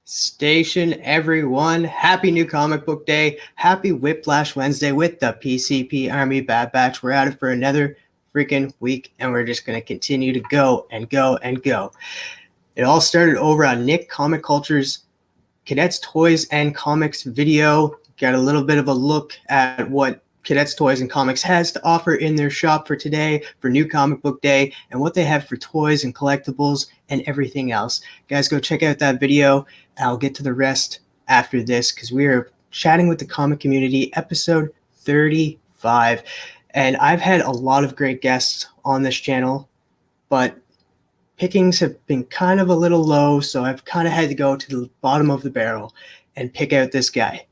Station, everyone. Happy New Comic Book Day. Happy Whiplash Wednesday with the PCP Army Bad Batch. We're at it for another freaking week, and we're just going to continue to go and go and go. It all started over on Nick Comic Culture's Cadets Toys and Comics video. Got a little bit of a look at what Cadets Toys and Comics has to offer in their shop for today, for New Comic Book Day, and what they have for toys and collectibles and everything else. Guys, go check out that video. I'll get to the rest after this because we are chatting with the comic community, episode 35. And I've had a lot of great guests on this channel, but pickings have been kind of a little low, so I've kind of had to go to the bottom of the barrel and pick out this guy.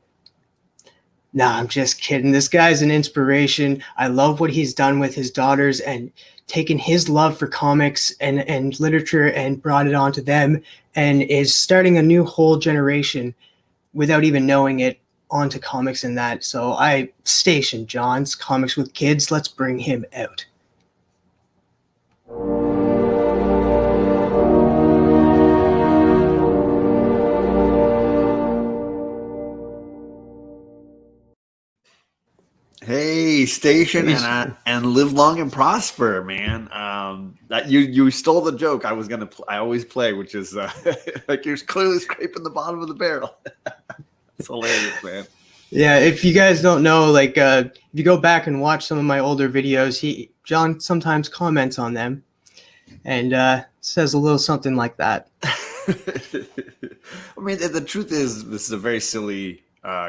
Nah, I'm just kidding. This guy's an inspiration. I love what he's done with his daughters and taken his love for comics and literature and brought it onto them and is starting a new whole generation without even knowing it onto comics and that. So I stationed John's Comics with Kids. Let's bring him out. Hey, station and live long and prosper, man. That you stole the joke I always play, which is like you're clearly scraping the bottom of the barrel. It's hilarious, man. Yeah, if you guys don't know, like if you go back and watch some of my older videos, John sometimes comments on them and says a little something like that. I mean, the truth is, this is a very silly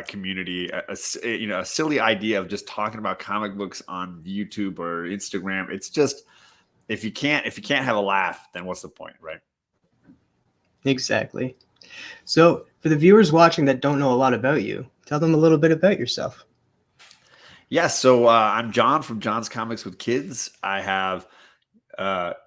community, a silly idea of just talking about comic books on YouTube or Instagram. It's just if you can't have a laugh, then what's the point, right? Exactly. So for the viewers watching that don't know a lot about you, tell them a little bit about yourself. Yeah, so I'm John from John's Comics with Kids. I have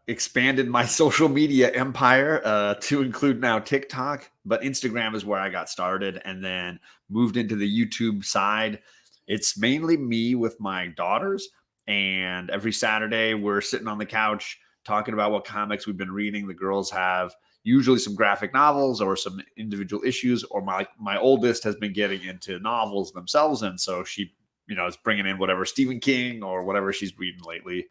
expanded my social media empire to include now TikTok, but Instagram is where I got started and then moved into the YouTube side. It's mainly me with my daughters, and every Saturday we're sitting on the couch talking about what comics we've been reading. The girls have usually some graphic novels or some individual issues, or my oldest has been getting into novels themselves, and so she is bringing in whatever Stephen King or whatever she's reading lately.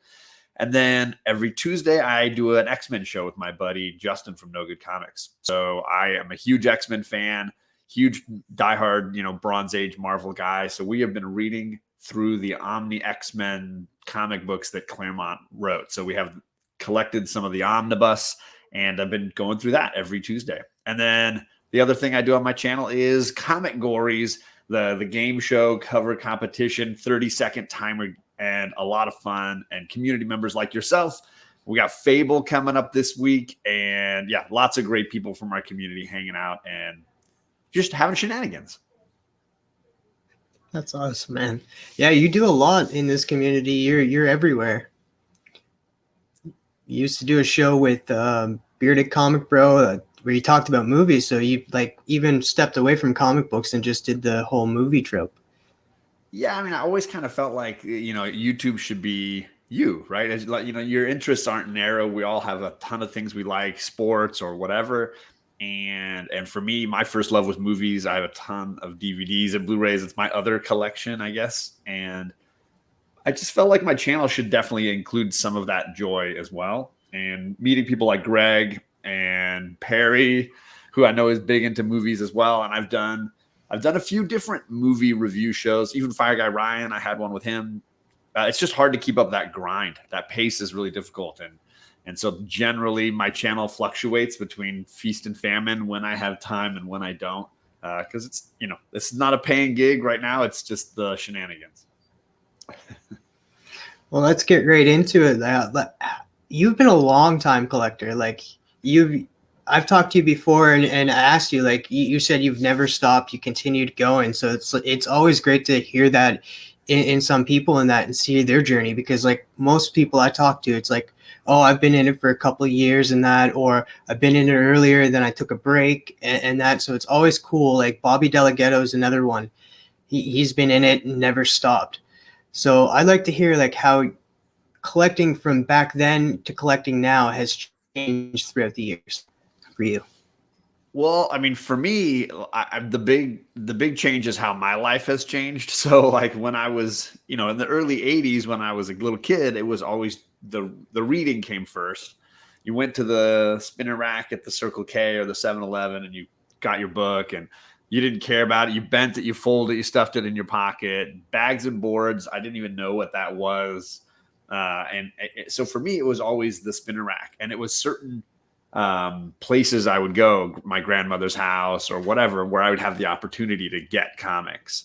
And then every Tuesday, I do an X-Men show with my buddy Justin from No Good Comics. So I am a huge X-Men fan, huge diehard, Bronze Age Marvel guy. So we have been reading through the Omni X-Men comic books that Claremont wrote. So we have collected some of the omnibus, and I've been going through that every Tuesday. And then the other thing I do on my channel is Comic Gories, the game show cover competition, 30-second timer, and a lot of fun and community members like yourself. We got Fable coming up this week, and yeah, lots of great people from our community hanging out and just having shenanigans. That's awesome, man. Yeah, you do a lot in this community. You're everywhere. You used to do a show with Bearded Comic Bro where you talked about movies, so you even stepped away from comic books and just did the whole movie trope. Yeah, I mean, I always kind of felt like, YouTube should be you, right? As your interests aren't narrow. We all have a ton of things we like, sports or whatever. And for me, my first love was movies. I have a ton of DVDs and Blu-rays. It's my other collection, I guess. And I just felt like my channel should definitely include some of that joy as well. And meeting people like Greg and Perry, who I know is big into movies as well. And I've done a few different movie review shows. Even Fire Guy Ryan, I had one with him. It's just hard to keep up that grind. That pace is really difficult. And so generally my channel fluctuates between feast and famine when I have time and when I don't. Because it's, this is not a paying gig right now. It's just the shenanigans. Well, let's get right into it. You've been a long time collector. I've talked to you before and I asked you, you said you've never stopped, you continued going. So it's always great to hear that in some people and see their journey, because most people I talk to, it's oh, I've been in it for a couple of years and that, or I've been in it earlier, then I took a break and that. So it's always cool. Bobby Delgado is another one. He's been in it and never stopped. So I'd like to hear how collecting from back then to collecting now has changed throughout the years for you. Well, I mean, for me, the big change is how my life has changed. So, like when I was, in the early '80s, when I was a little kid, it was always the reading came first. You went to the spinner rack at the Circle K or the 7-Eleven, and you got your book, and you didn't care about it. You bent it, you folded it, you stuffed it in your pocket. Bags and boards, I didn't even know what that was. So for me, it was always the spinner rack, and it was certain places I would go, my grandmother's house or whatever, where I would have the opportunity to get comics.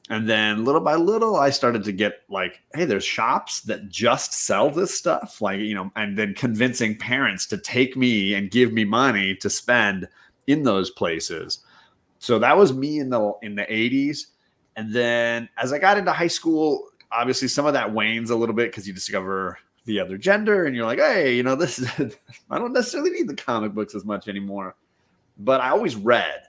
And then little by little, I started to get like, hey, there's shops that just sell this stuff. Like, and then convincing parents to take me and give me money to spend in those places. So that was me in the 80s. And then as I got into high school, obviously some of that wanes a little bit because you discover the other gender and you're like, hey, this is I don't necessarily need the comic books as much anymore. But I always read.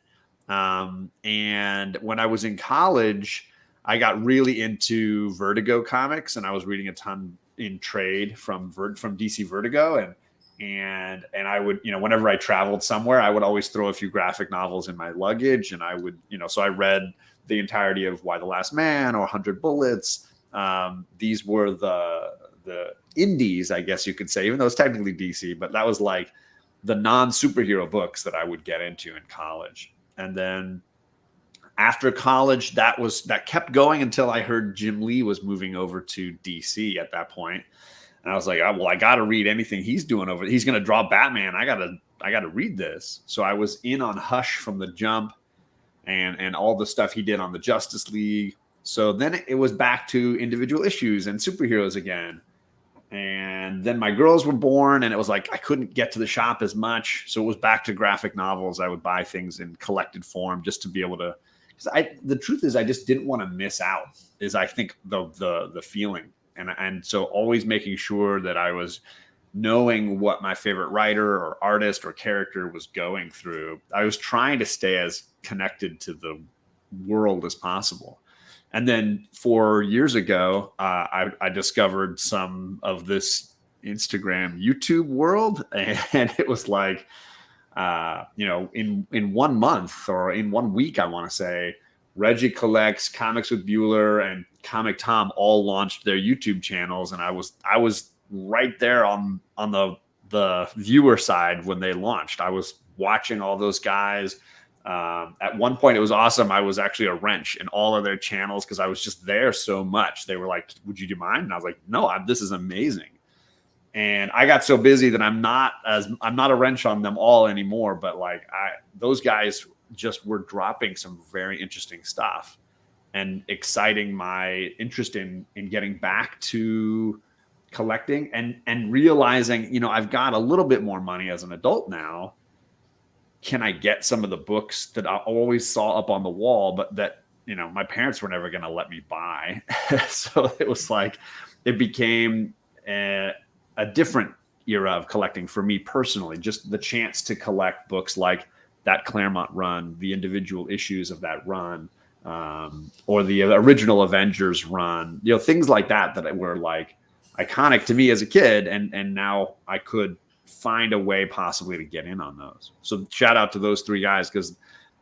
And when I was in college, I got really into Vertigo comics, and I was reading a ton in trade from DC Vertigo, and I would, whenever I traveled somewhere, I would always throw a few graphic novels in my luggage, and I would, so I read the entirety of Y the Last Man or 100 Bullets. These were the indies, I guess you could say, even though it's technically DC, but that was like the non-superhero books that I would get into in college. And then after college, that kept going until I heard Jim Lee was moving over to DC at that point. And I was like, oh, well, I got to read anything he's doing over. He's going to draw Batman. I got to read this. So I was in on Hush from the jump, and all the stuff he did on the Justice League. So then it was back to individual issues and superheroes again. And then my girls were born, and it was like I couldn't get to the shop as much. So it was back to graphic novels. I would buy things in collected form just to be able to. The truth is, I just didn't want to miss out. Is I think the feeling, and so always making sure that I was knowing what my favorite writer or artist or character was going through. I was trying to stay as connected to the world as possible. And then 4 years ago, I discovered some of this Instagram, YouTube world, and it was like, in 1 month or in 1 week, I want to say, Reggie Collects, Comics with Bueller, and Comic Tom all launched their YouTube channels, and I was right there on the viewer side when they launched. I was watching all those guys. At one point, it was awesome. I was actually a wrench in all of their channels because I was just there so much. They were like, "Would you do mine?" And I was like, "No, this is amazing." And I got so busy that I'm not a wrench on them all anymore. But like those guys just were dropping some very interesting stuff and exciting my interest in getting back to collecting and realizing, I've got a little bit more money as an adult now. Can I get some of the books that I always saw up on the wall, but that, my parents were never going to let me buy? So it was like, it became a different era of collecting for me personally, just the chance to collect books like that Claremont run, the individual issues of that run, or the original Avengers run, things like that were like iconic to me as a kid. And now I could find a way possibly to get in on those. So shout out to those three guys, because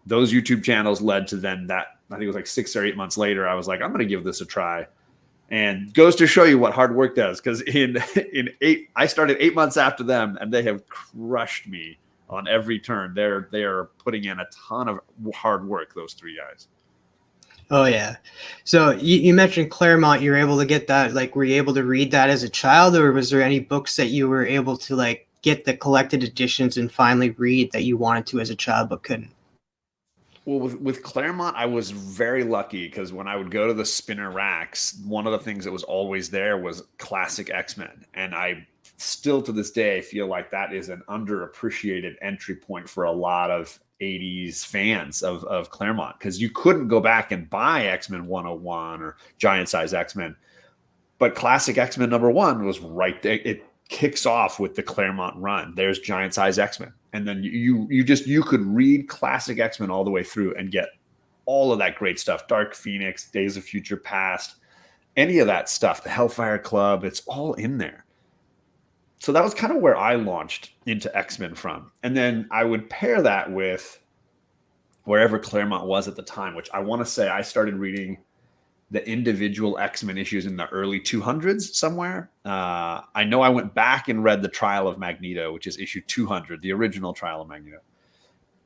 those YouTube channels led to then that, I think it was like 6 or 8 months later, I was like, I'm going to give this a try. And goes to show you what hard work does. Because I started 8 months after them, and they have crushed me on every turn. They're putting in a ton of hard work, those three guys. Oh yeah. So you mentioned Claremont. You were able to get that. Like, were you able to read that as a child, or was there any books that you were able to like get the collected editions and finally read that you wanted to as a child but couldn't? Well, with Claremont, I was very lucky because when I would go to the spinner racks, one of the things that was always there was classic X-Men. And I still to this day feel like that is an underappreciated entry point for a lot of 80s fans of Claremont, because you couldn't go back and buy X-Men 101 or Giant Size X-Men. But classic X-Men #1 was right there. It kicks off with the Claremont run. There's Giant Size X-Men. And then you could read classic X-Men all the way through and get all of that great stuff. Dark Phoenix, Days of Future Past, any of that stuff, the Hellfire Club, it's all in there. so that was kind of where I launched into X-Men from. And then I would pair that with wherever Claremont was at the time, which I want to say I started reading the individual X-Men issues in the early 200s somewhere. I know I went back and read the Trial of Magneto, which is issue 200, the original Trial of Magneto.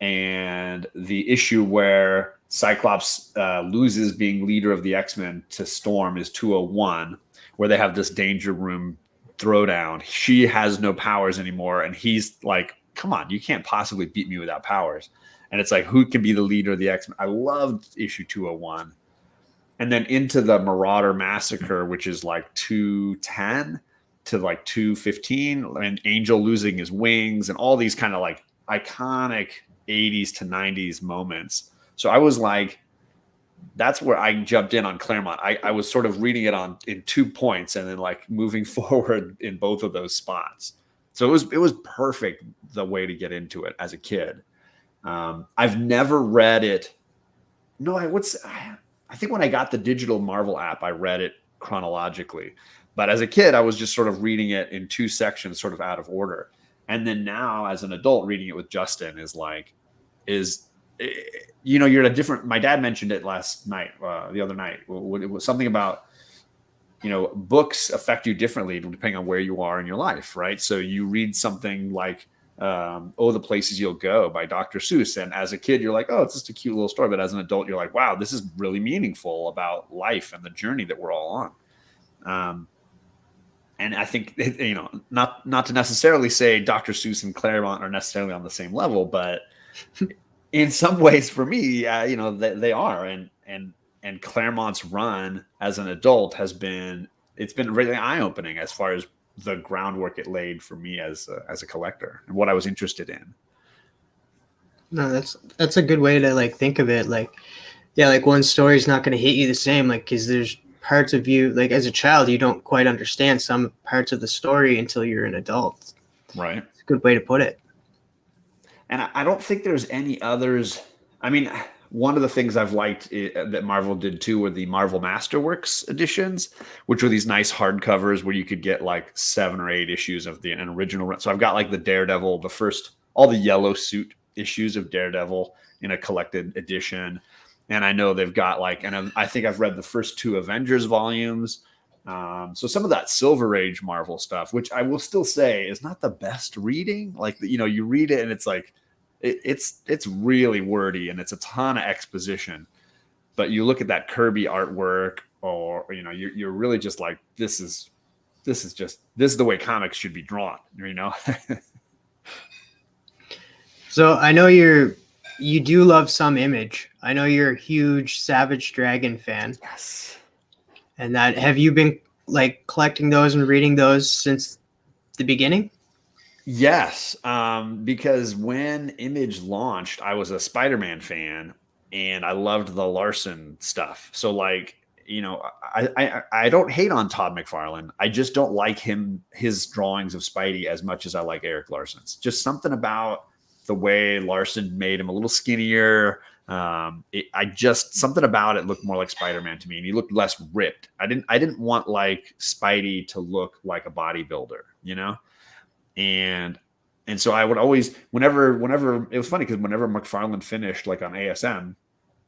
And the issue where Cyclops loses being leader of the X-Men to Storm is 201, where they have this danger room throwdown. She has no powers anymore, and he's like, come on, you can't possibly beat me without powers. And it's like, who can be the leader of the X-Men? I loved issue 201. And then into the Marauder Massacre, which is like 210 to like 215, and Angel losing his wings and all these kind of like iconic 80s to 90s moments. So I was like, that's where I jumped in on Claremont. I was sort of reading it in 2 points and then like moving forward in both of those spots. So it was perfect the way to get into it as a kid. I've never read it. No, I think when I got the digital Marvel app, I read it chronologically. But as a kid, I was just sort of reading it in 2 sections, sort of out of order. And then now, as an adult, reading it with Justin you're at a different. My dad mentioned it the other night. It was something about, books affect you differently depending on where you are in your life, right? So you read something like the Places You'll Go by Dr. Seuss. And as a kid, you're like, oh, it's just a cute little story. But as an adult, you're like, wow, this is really meaningful about life and the journey that we're all on. And I think, not to necessarily say Dr. Seuss and Claremont are necessarily on the same level, but in some ways for me, they are. And Claremont's run as an adult it's been really eye-opening as far as the groundwork it laid for me as a collector and what I was interested in. No, that's a good way to like think of it. Like, yeah, like one story is not going to hit you the same, like, because there's parts of you, like as a child, you don't quite understand some parts of the story until you're an adult. Right. It's a good way to put it. And I don't think there's any others. I mean, one of the things I've liked that Marvel did too were the Marvel Masterworks editions, which were these nice hardcovers where you could get like 7 or 8 issues of an original run. So I've got like the Daredevil, all the yellow suit issues of Daredevil in a collected edition. And I know they've got and I think I've read the first 2 Avengers volumes. So some of that Silver Age Marvel stuff, which I will still say is not the best reading. Like, you read it and it's like, it's really wordy and it's a ton of exposition, but you look at that Kirby artwork or, you're really just like, this is the way comics should be drawn, So I know you do love some Image. I know you're a huge Savage Dragon fan. Yes. And have you been like collecting those and reading those since the beginning? Yes, because when Image launched, I was a Spider-Man fan and I loved the Larson stuff. So like, I don't hate on Todd McFarlane. I just don't like his drawings of Spidey as much as I like Eric Larson's. Just something about the way Larson made him a little skinnier. Something about it looked more like Spider-Man to me, and he looked less ripped. I didn't want like Spidey to look like a bodybuilder, and so I would always, whenever it was funny because whenever McFarlane finished like on ASM,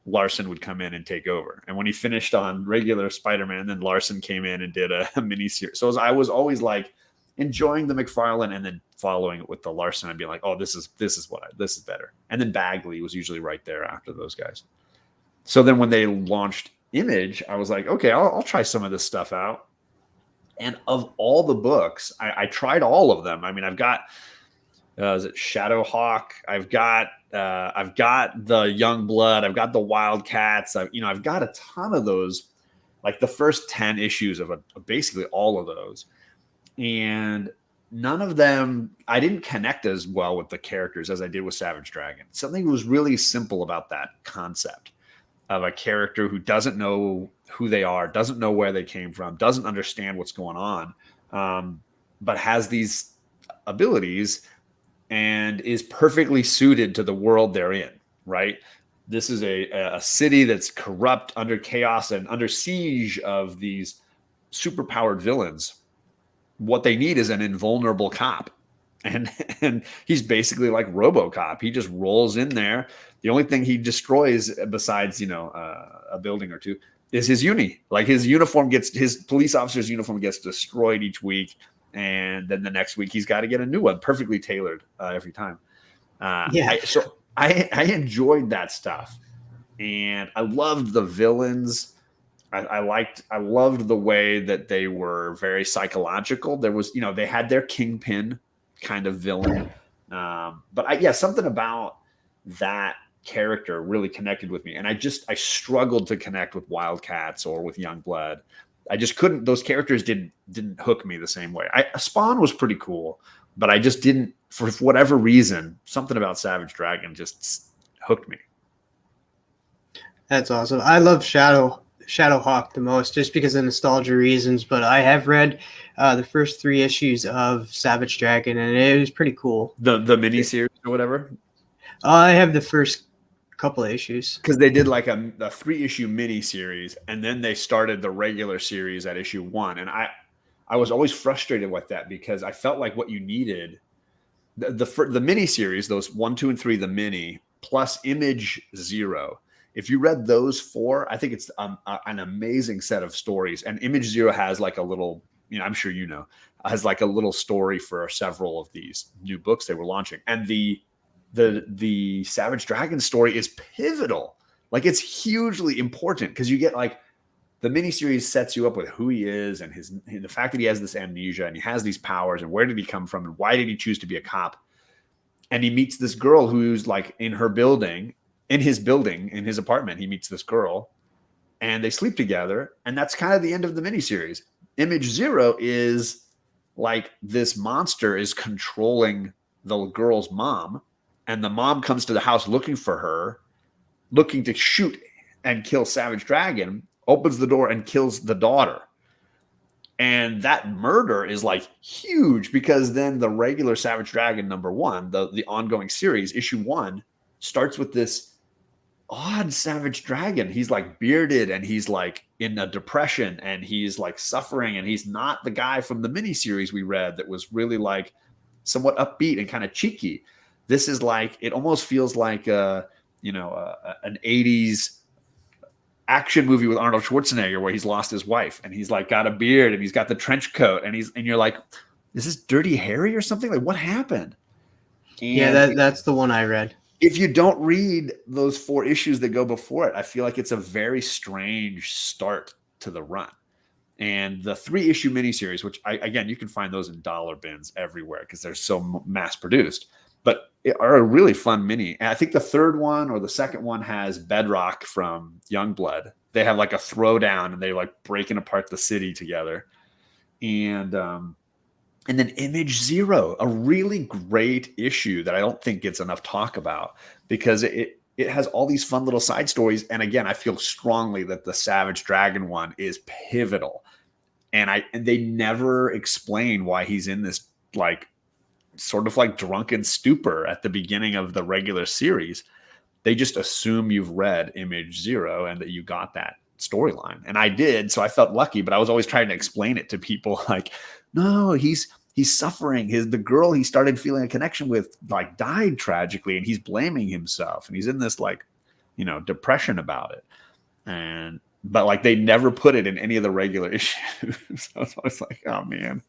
Larson would come in and take over. And when he finished on regular Spider-Man, then Larson came in and did a mini series. So I was always like enjoying the McFarlane and then following it with the Larson and being like, oh, this is better. And then Bagley was usually right there after those guys. So then when they launched Image, I was like, okay, I'll try some of this stuff out. And of all the books, I tried all of them. I mean, I've got is it Shadowhawk? I've got the Young Blood. I've got the Wildcats. I've got a ton of those, like the first 10 issues of basically all of those. And none of them, I didn't connect as well with the characters as I did with Savage Dragon. Something was really simple about that concept of a character who doesn't know who they are, doesn't know where they came from, doesn't understand what's going on, but has these abilities and is perfectly suited to the world they're in, right? This is a city that's corrupt, under chaos and under siege of these superpowered villains. what they need is an invulnerable cop. And he's basically like RoboCop. He just rolls in there. The only thing he destroys besides, a building or two is his uni. Like his police officer's uniform gets destroyed each week. And then the next week he's got to get a new one, perfectly tailored every time. Yeah. I enjoyed that stuff. And I loved the villains. I loved the way that they were very psychological. There was, they had their kingpin kind of villain. But something about that character really connected with me. And I struggled to connect with Wildcats or with Youngblood. I just couldn't, those characters didn't hook me the same way. Spawn was pretty cool, but I just didn't, for whatever reason, something about Savage Dragon just hooked me. That's awesome. I love Shadowhawk the most, just because of nostalgia reasons. But I have read the first 3 issues of Savage Dragon, and it was pretty cool. The miniseries or whatever. I have the first couple of issues because they did like a 3-issue miniseries, and then they started the regular series at issue 1. And I was always frustrated with that because I felt like what you needed the miniseries, those 1, 2, and 3, the mini plus Image Zero. If you read those 4, I think it's an amazing set of stories. And Image Zero has like a little, I'm sure has like a little story for several of these new books they were launching. And the Savage Dragon story is pivotal. Like it's hugely important because you get like the miniseries sets you up with who he is and the fact that he has this amnesia and he has these powers and where did he come from and why did he choose to be a cop? And he meets this girl who's like in his apartment, he meets this girl and they sleep together. And that's kind of the end of the miniseries. Image Zero is like this monster is controlling the girl's mom, and the mom comes to the house looking for her, looking to shoot and kill Savage Dragon, opens the door and kills the daughter. And that murder is like huge because then the regular Savage Dragon #1, the ongoing series, issue 1, starts with this odd Savage Dragon. He's like bearded and he's like in a depression and he's like suffering, and he's not the guy from the miniseries we read that was really like somewhat upbeat and kind of cheeky. This is like, it almost feels like an 80s action movie with Arnold Schwarzenegger where he's lost his wife and he's like got a beard and he's got the trench coat and you're like, is this Dirty Harry or something? Like, what happened? And yeah, that's the one I read. If you don't read those 4 issues that go before it, I feel like it's a very strange start to the run. And the 3-issue miniseries, which again, you can find those in dollar bins everywhere because they're so mass produced, but are a really fun mini. And I think the 3rd one or the 2nd one has Bedrock from Youngblood. They have like a throwdown and they're like breaking apart the city together. And then Image Zero, a really great issue that I don't think gets enough talk about because it has all these fun little side stories. And again, I feel strongly that the Savage Dragon one is pivotal. And they never explain why he's in this like sort of like drunken stupor at the beginning of the regular series. They just assume you've read Image Zero and that you got that storyline. And I did, so I felt lucky, but I was always trying to explain it to people like, no, he's suffering. The girl he started feeling a connection with like died tragically and he's blaming himself and he's in this like, depression about it. But like they never put it in any of the regular issues. So I was like, oh man.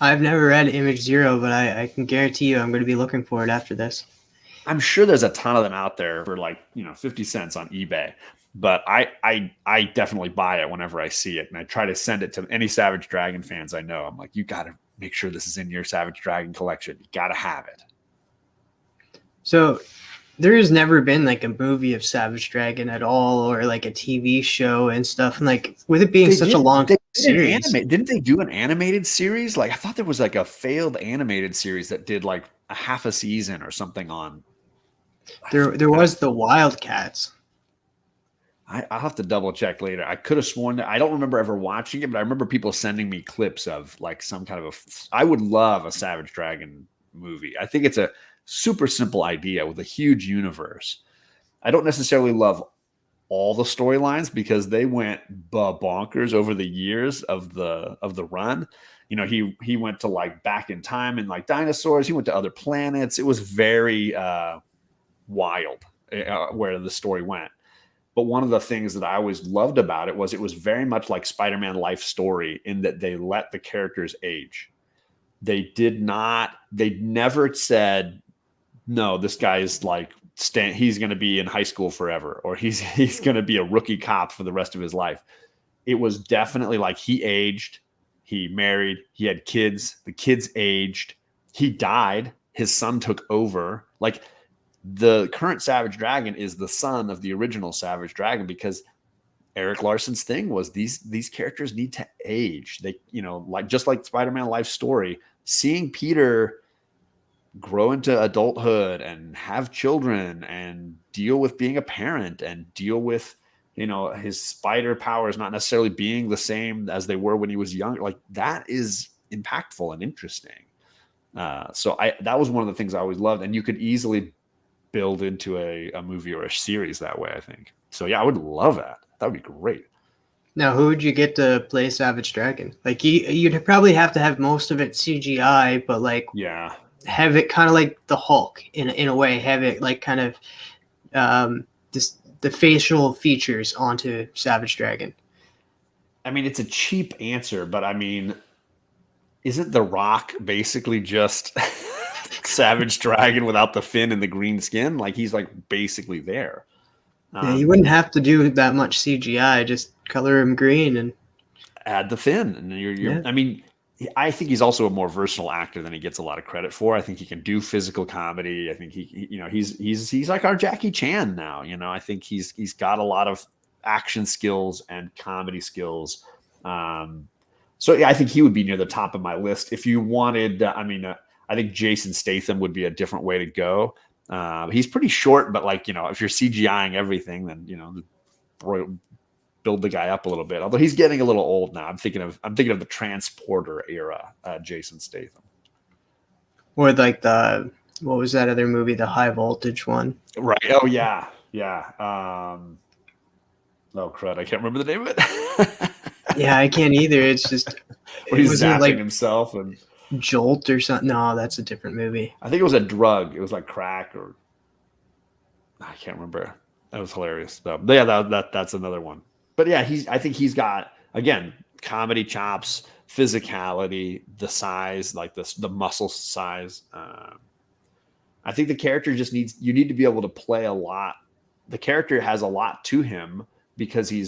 I've never read Image Zero, but I can guarantee you I'm going to be looking for it after this. I'm sure there's a ton of them out there for like, 50 cents on eBay. But I definitely buy it whenever I see it. And I try to send it to any Savage Dragon fans I know. I'm like, you got to make sure this is in your Savage Dragon collection. You got to have it. So there has never been like a movie of Savage Dragon at all, or like a TV show and stuff. And like with it being such a long series. Didn't they do an animated series? Like I thought there was like a failed animated series that did like a half a season or something on. There was the Wildcats. I'll have to double check later. I could have sworn that I don't remember ever watching it, but I remember people sending me clips of like some kind of I would love a Savage Dragon movie. I think it's a super simple idea with a huge universe. I don't necessarily love all the storylines because they went bonkers over the years of the run. he went to like back in time and like dinosaurs. He went to other planets. It was very wild where the story went. But one of the things that I always loved about it was very much like Spider-Man life story in that they let the characters age. They never said, no, this guy is like, he's going to be in high school forever, or he's going to be a rookie cop for the rest of his life. It was definitely like he aged, he married, he had kids, the kids aged, he died, his son took over. Like, the current Savage Dragon is the son of the original Savage Dragon, because Eric Larson's thing was these characters need to age. They, like just like Spider-Man life story, seeing Peter grow into adulthood and have children and deal with being a parent and deal with, his spider powers not necessarily being the same as they were when he was young. Like, that is impactful and interesting. So that was one of the things I always loved, and you could easily build into a movie or a series that way, I think. So yeah, I would love that. That would be great. Now, who would you get to play Savage Dragon? Like, you'd probably have to have most of it CGI, but like, yeah, have it kind of like the Hulk in a way. Have it like kind of the facial features onto Savage Dragon. I mean, it's a cheap answer, but I mean, isn't The Rock basically just Savage Dragon without the fin and the green skin? Like, he's like basically there. Yeah, you wouldn't have to do that much CGI. Just color him green and add the fin, and you're. Yeah. I mean, I think he's also a more versatile actor than he gets a lot of credit for. I think he can do physical comedy. I think he's like our Jackie Chan now. I think he's got a lot of action skills and comedy skills. So yeah, I think he would be near the top of my list. If you wanted, I think Jason Statham would be a different way to go. He's pretty short, but like, if you're CGIing everything, then, build the guy up a little bit. Although he's getting a little old now. I'm thinking of the Transporter era, Jason Statham. Or like what was that other movie? The High Voltage one. Right. Oh yeah. Yeah. Oh crud. I can't remember the name of it. Yeah, I can't either. It's just where he's zapping like himself and Jolt or something. No, that's a different movie. I think it was a drug. It was like crack, or I can't remember. That was hilarious. But yeah, that's another one. But yeah, I think he's got, again, comedy chops, physicality, the size, like the muscle size. I think the character just you need to be able to play a lot. The character has a lot to him because he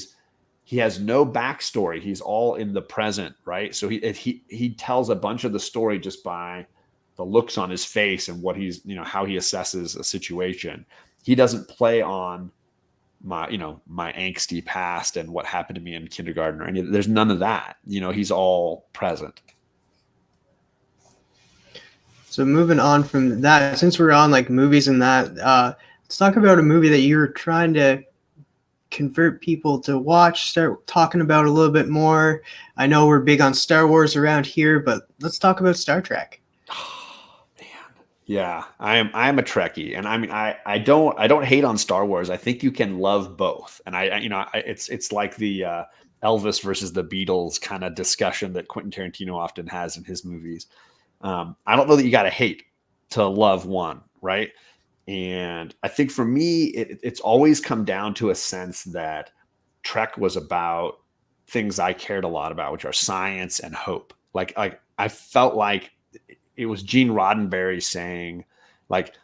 has no backstory. He's all in the present, right? So he tells a bunch of the story just by the looks on his face and what he's, how he assesses a situation. He doesn't play on my angsty past and what happened to me in kindergarten or any. There's none of that. He's all present. So moving on from that, since we're on like movies and that, let's talk about a movie that you're trying to convert people to watch, start talking about a little bit more. I know we're big on Star Wars around here, but let's talk about Star Trek. Oh, man. Yeah, I'm a Trekkie, and I mean, I don't hate on Star Wars. I think you can love both, and it's like the Elvis versus the Beatles kind of discussion that Quentin Tarantino often has in his movies. I don't know that you got to hate to love one, right? And I think for me, it's always come down to a sense that Trek was about things I cared a lot about, which are science and hope. Like I felt like it was Gene Roddenberry saying, like,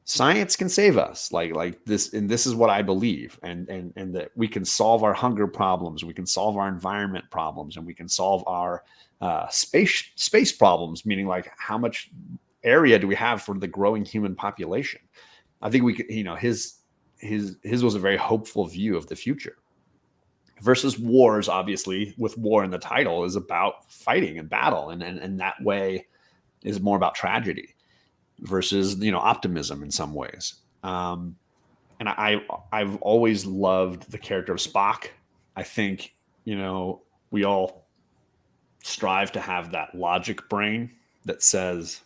science can save us, like this, and this is what I believe, and that we can solve our hunger problems, we can solve our environment problems, and we can solve our space problems, meaning like how much area do we have for the growing human population. I think we could, his was a very hopeful view of the future. Versus wars, obviously, with war in the title, is about fighting and battle, and that way is more about tragedy versus optimism in some ways. And I've always loved the character of Spock. I think we all strive to have that logic brain that says,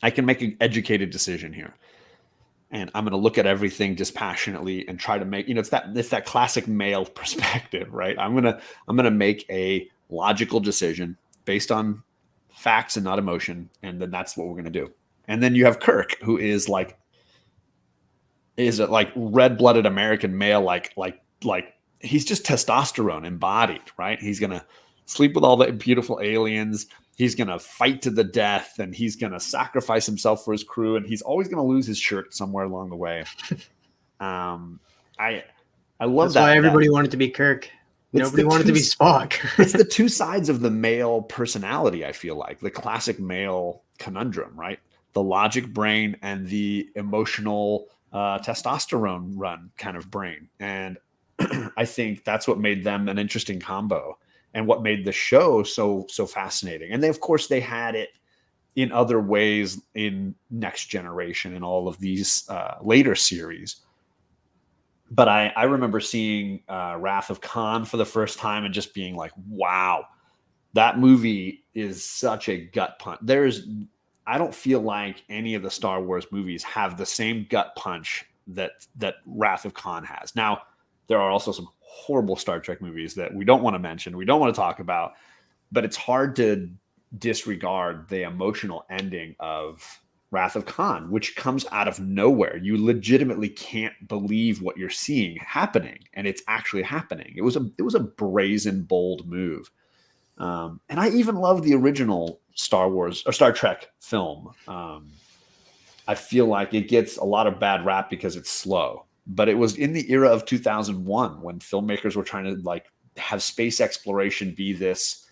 I can make an educated decision here, and I'm going to look at everything dispassionately and try to make, it's that classic male perspective, right? I'm going to make a logical decision, based on facts and not emotion, and then that's what we're going to do. And then you have Kirk, who is a red-blooded American male, like he's just testosterone embodied, right? He's going to sleep with all the beautiful aliens. He's going to fight to the death, and he's going to sacrifice himself for his crew, and he's always going to lose his shirt somewhere along the way. I love That's that. why everybody wanted to be Kirk. Nobody wanted to be Spock. It's the two sides of the male personality, I feel like. The classic male conundrum, right? The logic brain and the emotional testosterone run kind of brain. And I think that's what made them an interesting combo and what made the show so fascinating. And of course, they had it in other ways in Next Generation and all of these later series. But I remember seeing Wrath of Khan for the first time and just being like, wow, that movie is such a gut punch. I don't feel like any of the Star Wars movies have the same gut punch that Wrath of Khan has. Now, there are also some horrible Star Trek movies that we don't want to mention, we don't want to talk about, but it's hard to disregard the emotional ending of Wrath of Khan, which comes out of nowhere. You legitimately can't believe what you're seeing happening, and it's actually happening. It was a brazen, bold move. And I even love the original Star Wars or Star Trek film. I feel like it gets a lot of bad rap because it's slow, but it was in the era of 2001 when filmmakers were trying to have space exploration be this,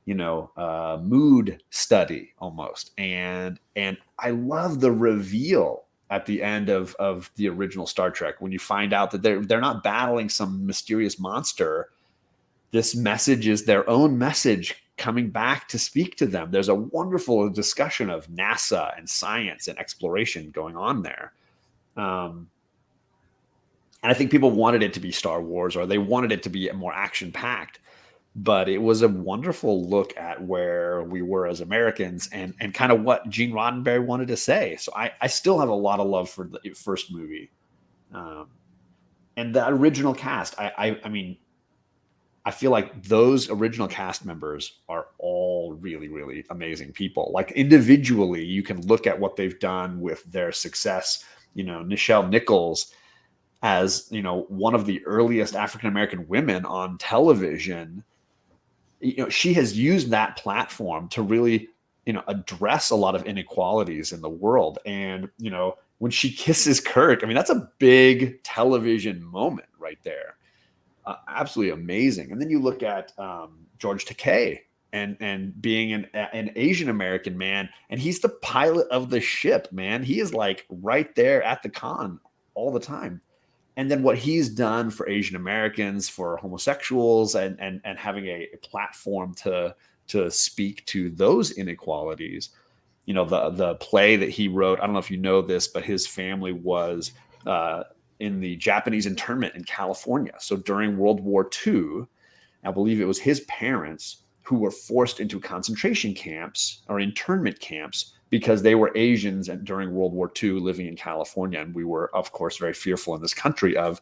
mood study almost. And I love the reveal at the end of the original Star Trek when you find out that they're not battling some mysterious monster. This message is their own message coming back to speak to them. There's a wonderful discussion of NASA and science and exploration going on there. And I think people wanted it to be Star Wars, or they wanted it to be more action-packed. But it was a wonderful look at where we were as Americans and kind of what Gene Roddenberry wanted to say. So I still have a lot of love for the first movie. And the original cast, I mean, I feel like those original cast members are all really, really amazing people. Like individually, you can look at what they've done with their success. Nichelle Nichols as, one of the earliest African-American women on television. She has used that platform to really, address a lot of inequalities in the world. And, when she kisses Kirk, I mean, that's a big television moment right there. Absolutely amazing. And then you look at George Takei and being an Asian American man, and he's the pilot of the ship, man. He is right there at the con all the time. And then what he's done for Asian Americans, for homosexuals, and having a platform to speak to those inequalities. The play that he wrote, I don't know if you know this, but his family was in the Japanese internment in California. So during World War II, I believe it was his parents who were forced into concentration camps or internment camps because they were Asians and during World War II living in California. And we were, of course, very fearful in this country of,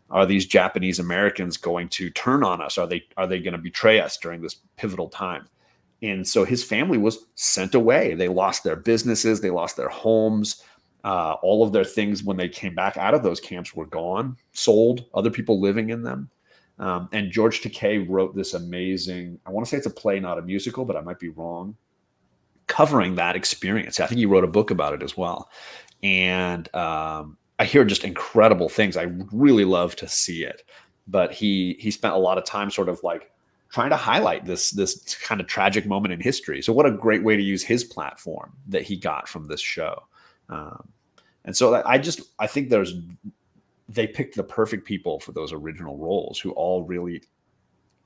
are these Japanese Americans going to turn on us? Are they going to betray us during this pivotal time? And so his family was sent away. They lost their businesses. They lost their homes. All of their things when they came back out of those camps were gone, sold, other people living in them. And George Takei wrote this amazing, I want to say it's a play, not a musical, but I might be wrong, covering that experience. I think he wrote a book about it as well. And I hear just incredible things. I really love to see it. But he spent a lot of time sort of trying to highlight this kind of tragic moment in history. So what a great way to use his platform that he got from this show. And so I think they picked the perfect people for those original roles who all really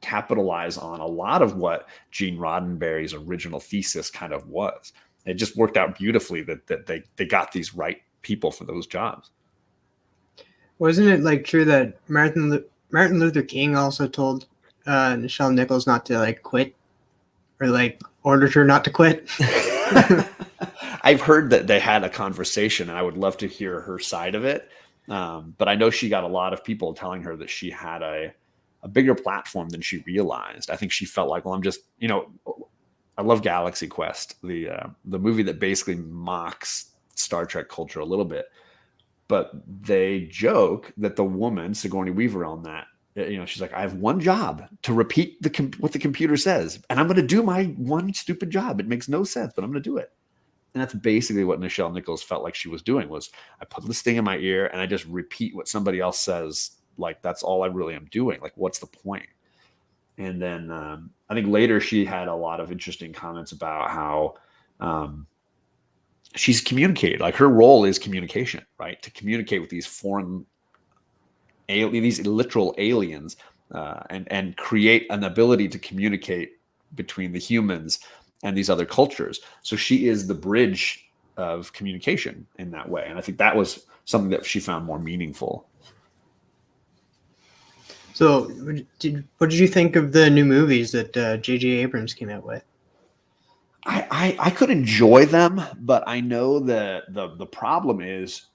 capitalize on a lot of what Gene Roddenberry's original thesis kind of was. It just worked out beautifully that they got these right people for those jobs. Wasn't it true that Martin Luther King also told Nichelle Nichols not to quit, or ordered her not to quit? I've heard that they had a conversation, and I would love to hear her side of it. But I know she got a lot of people telling her that she had a bigger platform than she realized. I think she felt like, well, I'm just, I love Galaxy Quest, the movie that basically mocks Star Trek culture a little bit. But they joke that the woman, Sigourney Weaver, on that, she's like, I have one job to repeat what the computer says, and I'm going to do my one stupid job. It makes no sense, but I'm going to do it. And that's basically what Nichelle Nichols felt like she was doing, was I put this thing in my ear and I just repeat what somebody else says. Like, that's all I really am doing. Like, what's the point? And then I think later she had a lot of interesting comments about how she's communicated. Like, her role is communication, right? To communicate with these these literal aliens, and create an ability to communicate between the humans and these other cultures. So she is the bridge of communication in that way. And I think that was something that she found more meaningful. So what did you think of the new movies that J.J. Abrams came out with? I could enjoy them, but I know that the problem is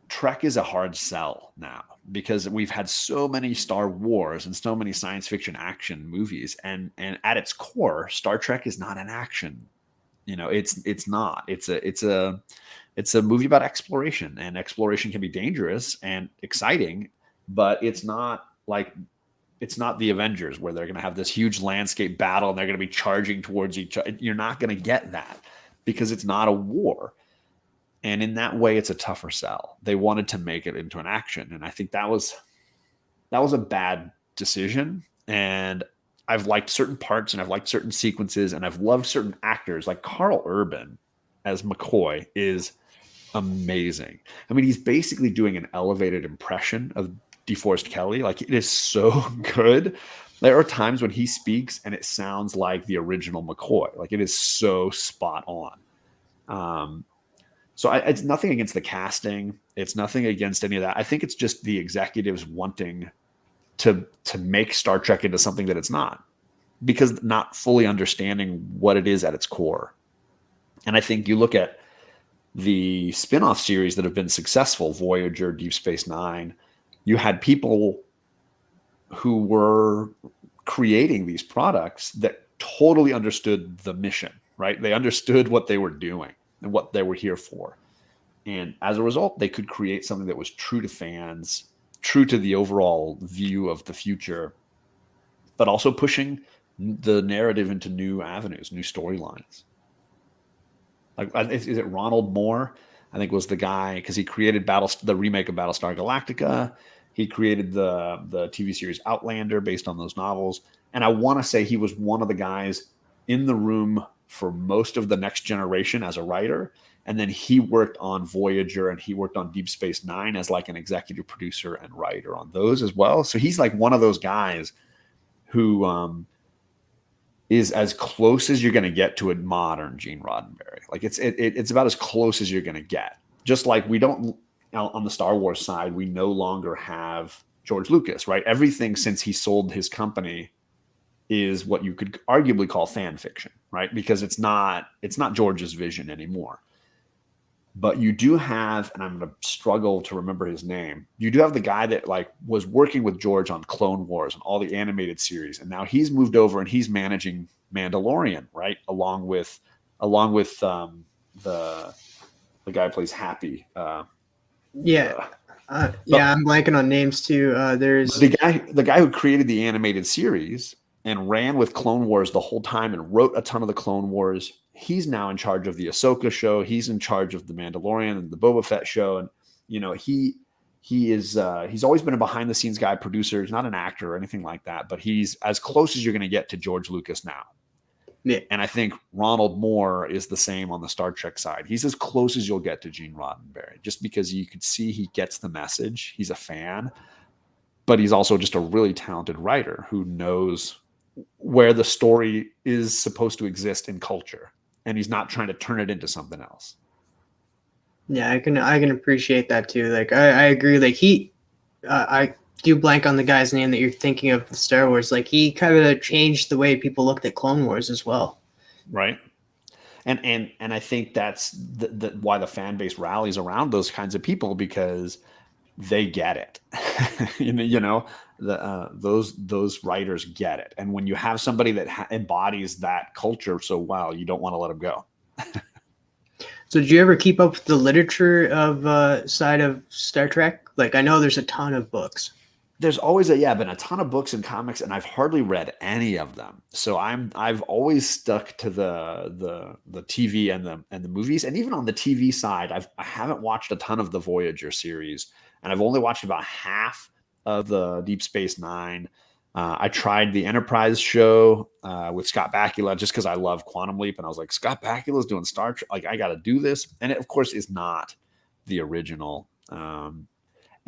Trek is a hard sell now, because we've had so many Star Wars and so many science fiction action movies, and at its core, Star Trek is not an action. It's not. It's a movie about exploration, and exploration can be dangerous and exciting, but it's not the Avengers where they're going to have this huge landscape battle and they're going to be charging towards each other. You're not going to get that, because it's not a war. And in that way, it's a tougher sell. They wanted to make it into an action. And I think that was a bad decision. And I've liked certain parts and I've liked certain sequences and I've loved certain actors. Like Carl Urban as McCoy is amazing. I mean, he's basically doing an elevated impression of DeForest Kelley. Like, it is so good. There are times when he speaks and it sounds like the original McCoy. Like, it is so spot on. So it's nothing against the casting. It's nothing against any of that. I think it's just the executives wanting to make Star Trek into something that it's not, because not fully understanding what it is at its core. And I think you look at the spin-off series that have been successful, Voyager, Deep Space Nine, you had people who were creating these products that totally understood the mission, right? They understood what they were doing and what they were here for. And as a result, they could create something that was true to fans, true to the overall view of the future, but also pushing the narrative into new avenues, new storylines. Like, is it Ronald Moore? I think was the guy, because he created the remake of Battlestar Galactica. He created the TV series Outlander based on those novels. And I want to say he was one of the guys in the room for most of the Next Generation as a writer. And then he worked on Voyager and he worked on Deep Space Nine as like an executive producer and writer on those as well. So he's like one of those guys who is as close as you're going to get to a modern Gene Roddenberry. Like, it's about as close as you're going to get. Just like we don't, on the Star Wars side, we no longer have George Lucas, right? Everything since he sold his company is what you could arguably call fan fiction, right? Because it's not George's vision anymore. But you do have, and I'm going to struggle to remember his name, you do have the guy that like was working with George on Clone Wars and all the animated series, and now he's moved over and he's managing Mandalorian, right? Along with the guy who plays Happy. I'm blanking on names too. There's the guy who created the animated series and ran with Clone Wars the whole time and wrote a ton of the Clone Wars. He's now in charge of the Ahsoka show. He's in charge of the Mandalorian and the Boba Fett show. And, he's always been a behind the scenes guy, producer. He's not an actor or anything like that, but he's as close as you're going to get to George Lucas now. Yeah. And I think Ronald Moore is the same on the Star Trek side. He's as close as you'll get to Gene Roddenberry, just because you could see he gets the message. He's a fan, but he's also just a really talented writer who knows where the story is supposed to exist in culture. And he's not trying to turn it into something else. Yeah, I can appreciate that too. Like, I agree. Like, I do blank on the guy's name that you're thinking of, Star Wars. Like, he kind of changed the way people looked at Clone Wars as well. Right. And I think that's why the fan base rallies around those kinds of people, because they get it. Those writers get it. And when you have somebody that embodies that culture so well, you don't want to let them go. So did you ever keep up with the literature of side of Star Trek? Like, I know there's a ton of books. There's always been a ton of books and comics, and I've hardly read any of them. So I've always stuck to the TV and the movies, and even on the TV side, I haven't watched a ton of the Voyager series, and I've only watched about half of the Deep Space Nine. I tried the Enterprise show with Scott Bakula just because I love Quantum Leap, and I was like, Scott Bakula's doing Star Trek, like I got to do this, and it of course is not the original.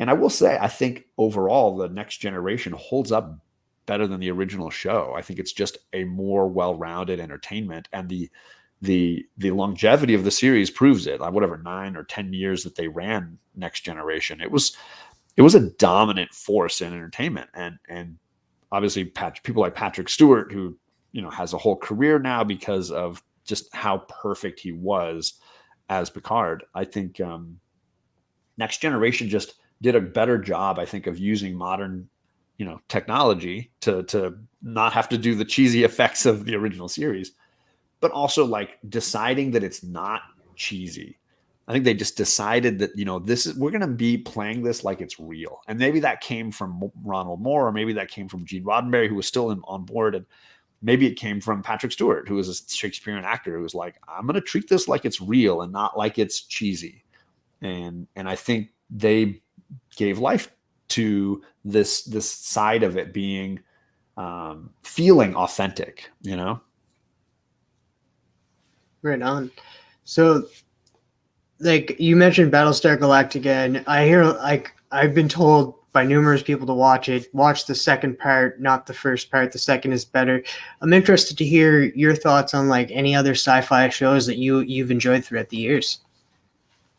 And I will say, I think overall, the Next Generation holds up better than the original show. I think it's just a more well-rounded entertainment, and the longevity of the series proves it. Like whatever 9 or 10 years that they ran Next Generation, it was a dominant force in entertainment, and obviously people like Patrick Stewart, who has a whole career now because of just how perfect he was as Picard. I think Next Generation just did a better job, I think, of using modern, technology to not have to do the cheesy effects of the original series, but also like deciding that it's not cheesy. I think they just decided that, we're going to be playing this like it's real. And maybe that came from Ronald Moore, or maybe that came from Gene Roddenberry, who was still on board. And maybe it came from Patrick Stewart, who was a Shakespearean actor, who was like, I'm going to treat this like it's real and not like it's cheesy. And I think they gave life to this side of it being feeling authentic, Right on. So, like you mentioned Battlestar Galactica, and I hear, like, I've been told by numerous people to watch it. Watch the second part, not the first part. The second is better. I'm interested to hear your thoughts on like any other sci-fi shows that you've enjoyed throughout the years.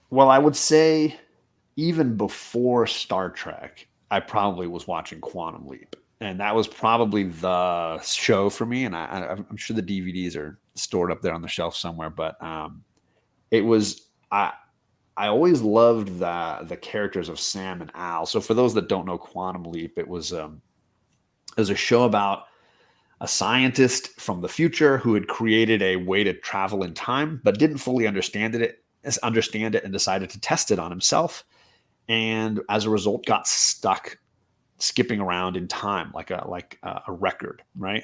Well, I would say even before Star Trek, I probably was watching Quantum Leap, and that was probably the show for me. And I'm sure the DVDs are stored up there on the shelf somewhere, but it was I always loved the characters of Sam and Al. So for those that don't know Quantum Leap, it was a show about a scientist from the future who had created a way to travel in time, but didn't fully understand it and decided to test it on himself. And as a result, got stuck skipping around in time like a record, right?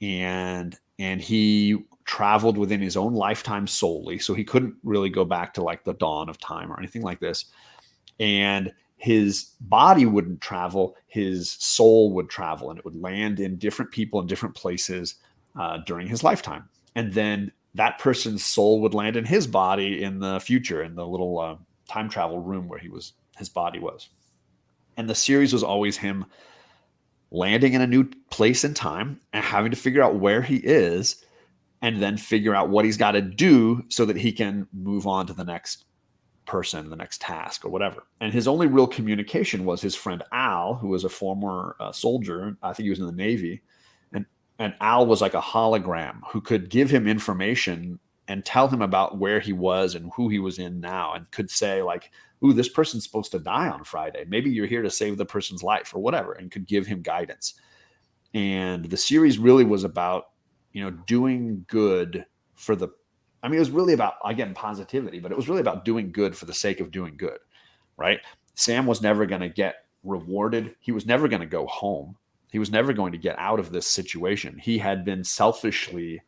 And he traveled within his own lifetime solely, so he couldn't really go back to like the dawn of time or anything like this. And his body wouldn't travel, his soul would travel, and it would land in different people in different places during his lifetime. And then that person's soul would land in his body in the future, in the little time travel room where his body was. And the series was always him landing in a new place in time and having to figure out where he is, and then figure out what he's got to do so that he can move on to the next person, the next task or whatever. And his only real communication was his friend Al, who was a former soldier. I think he was in the Navy. And Al was like a hologram who could give him information and tell him about where he was and who he was in now, and could say like, ooh, this person's supposed to die on Friday. Maybe you're here to save the person's life or whatever, and could give him guidance. And the series really was about, doing good for it was really about, again, positivity, but it was really about doing good for the sake of doing good, right? Sam was never going to get rewarded. He was never going to go home. He was never going to get out of this situation. He had been selfishly